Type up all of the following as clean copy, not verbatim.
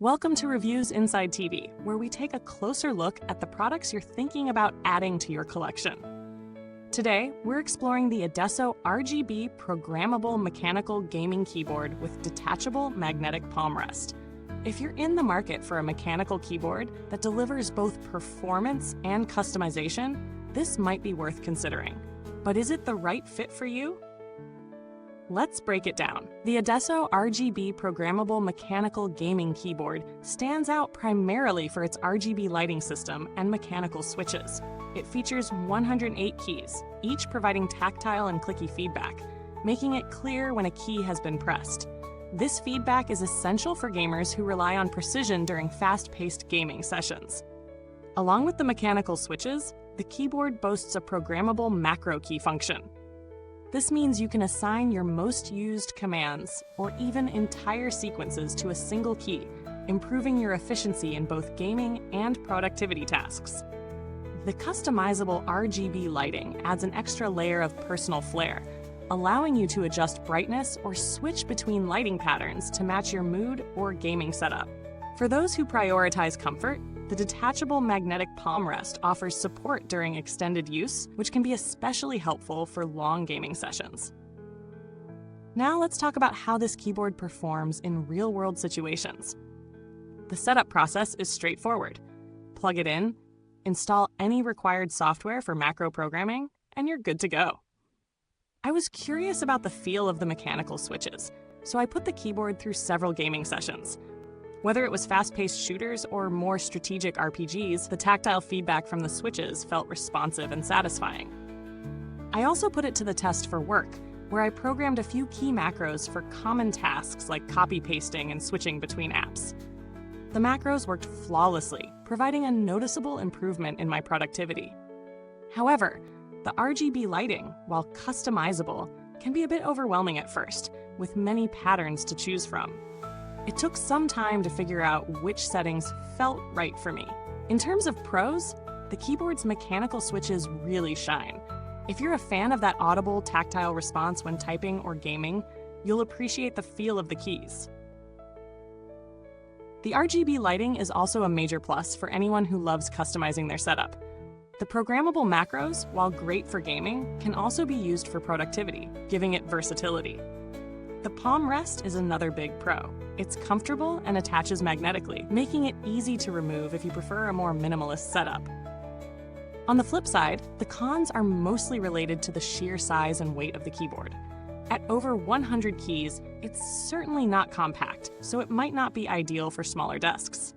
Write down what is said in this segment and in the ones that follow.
Welcome to Reviewsinsidetv, where we take a closer look at the products you're thinking about adding to your collection. Today, we're exploring the Adesso RGB Programmable Mechanical Gaming Keyboard with Detachable Magnetic Palmrest. If you're in the market for a mechanical keyboard that delivers both performance and customization, this might be worth considering. But is it the right fit for you? Let's break it down. The Adesso RGB Programmable Mechanical Gaming Keyboard stands out primarily for its RGB lighting system and mechanical switches. It features 108 keys, each providing tactile and clicky feedback, making it clear when a key has been pressed. This feedback is essential for gamers who rely on precision during fast-paced gaming sessions. Along with the mechanical switches, the keyboard boasts a programmable macro key function. This means you can assign your most used commands or even entire sequences to a single key, improving your efficiency in both gaming and productivity tasks. The customizable RGB lighting adds an extra layer of personal flair, allowing you to adjust brightness or switch between lighting patterns to match your mood or gaming setup. For those who prioritize comfort, the Detachable Magnetic Palmrest offers support during extended use, which can be especially helpful for long gaming sessions. Now let's talk about how this keyboard performs in real-world situations. The setup process is straightforward. Plug it in, install any required software for macro programming, and you're good to go. I was curious about the feel of the mechanical switches, so I put the keyboard through several gaming sessions. Whether it was fast-paced shooters or more strategic RPGs, the tactile feedback from the switches felt responsive and satisfying. I also put it to the test for work, where I programmed a few key macros for common tasks like copy-pasting and switching between apps. The macros worked flawlessly, providing a noticeable improvement in my productivity. However, the RGB lighting, while customizable, can be a bit overwhelming at first, with many patterns to choose from. It took some time to figure out which settings felt right for me. In terms of pros, the keyboard's mechanical switches really shine. If you're a fan of that audible, tactile response when typing or gaming, you'll appreciate the feel of the keys. The RGB lighting is also a major plus for anyone who loves customizing their setup. The programmable macros, while great for gaming, can also be used for productivity, giving it versatility. The Palmrest is another big pro. It's comfortable and attaches magnetically, making it easy to remove if you prefer a more minimalist setup. On the flip side, the cons are mostly related to the sheer size and weight of the keyboard. At over 100 keys, it's certainly not compact, so it might not be ideal for smaller desks.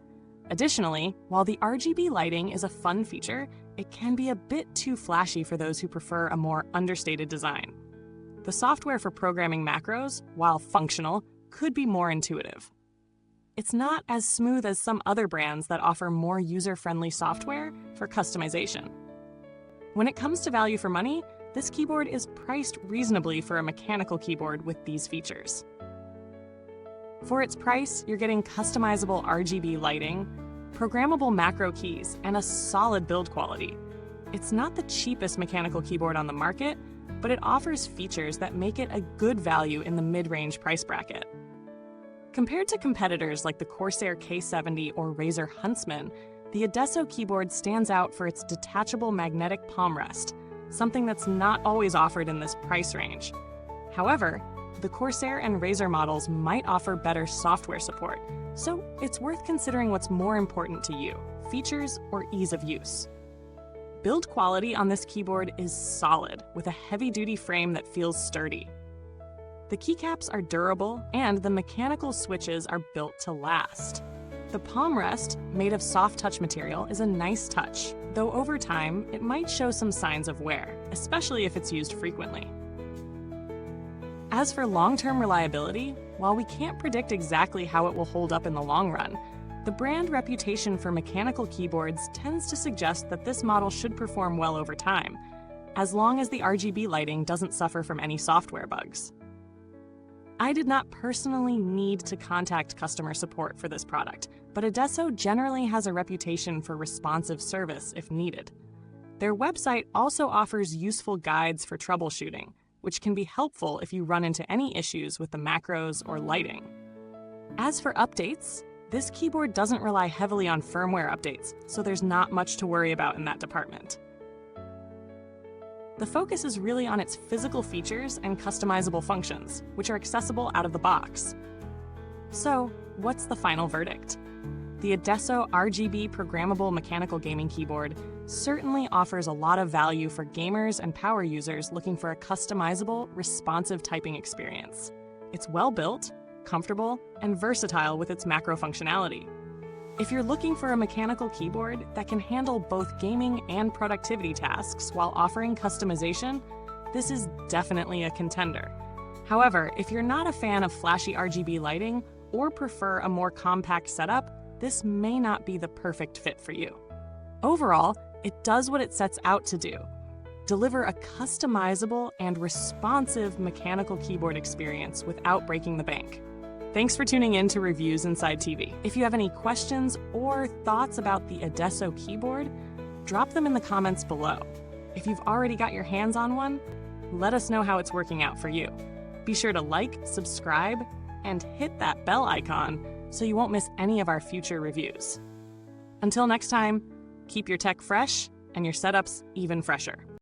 Additionally, while the RGB lighting is a fun feature, it can be a bit too flashy for those who prefer a more understated design. The software for programming macros, while functional, could be more intuitive. It's not as smooth as some other brands that offer more user-friendly software for customization. When it comes to value for money, this keyboard is priced reasonably for a mechanical keyboard with these features. For its price, you're getting customizable RGB lighting, programmable macro keys, and a solid build quality. It's not the cheapest mechanical keyboard on the market, but it offers features that make it a good value in the mid-range price bracket. Compared to competitors like the Corsair K70 or Razer Huntsman, the Adesso keyboard stands out for its detachable magnetic palmrest, something that's not always offered in this price range. However, the Corsair and Razer models might offer better software support, so it's worth considering what's more important to you, features or ease of use. Build quality on this keyboard is solid, with a heavy-duty frame that feels sturdy. The keycaps are durable, and the mechanical switches are built to last. The palmrest, made of soft touch material, is a nice touch, though over time, it might show some signs of wear, especially if it's used frequently. As for long-term reliability, while we can't predict exactly how it will hold up in the long run, the brand reputation for mechanical keyboards tends to suggest that this model should perform well over time, as long as the RGB lighting doesn't suffer from any software bugs. I did not personally need to contact customer support for this product, but Adesso generally has a reputation for responsive service if needed. Their website also offers useful guides for troubleshooting, which can be helpful if you run into any issues with the macros or lighting. As for updates, This keyboard doesn't rely heavily on firmware updates, so there's not much to worry about in that department. The focus is really on its physical features and customizable functions, which are accessible out of the box. So, what's the final verdict? The Adesso RGB Programmable Mechanical Gaming Keyboard certainly offers a lot of value for gamers and power users looking for a customizable, responsive typing experience. It's well built, comfortable, and versatile with its macro functionality. If you're looking for a mechanical keyboard that can handle both gaming and productivity tasks while offering customization, this is definitely a contender. However, if you're not a fan of flashy RGB lighting or prefer a more compact setup, this may not be the perfect fit for you. Overall, it does what it sets out to do: deliver a customizable and responsive mechanical keyboard experience without breaking the bank. Thanks for tuning in to Reviewsinsidetv. If you have any questions or thoughts about the Adesso keyboard, drop them in the comments below. If you've already got your hands on one, let us know how it's working out for you. Be sure to like, subscribe, and hit that bell icon so you won't miss any of our future reviews. Until next time, keep your tech fresh and your setups even fresher.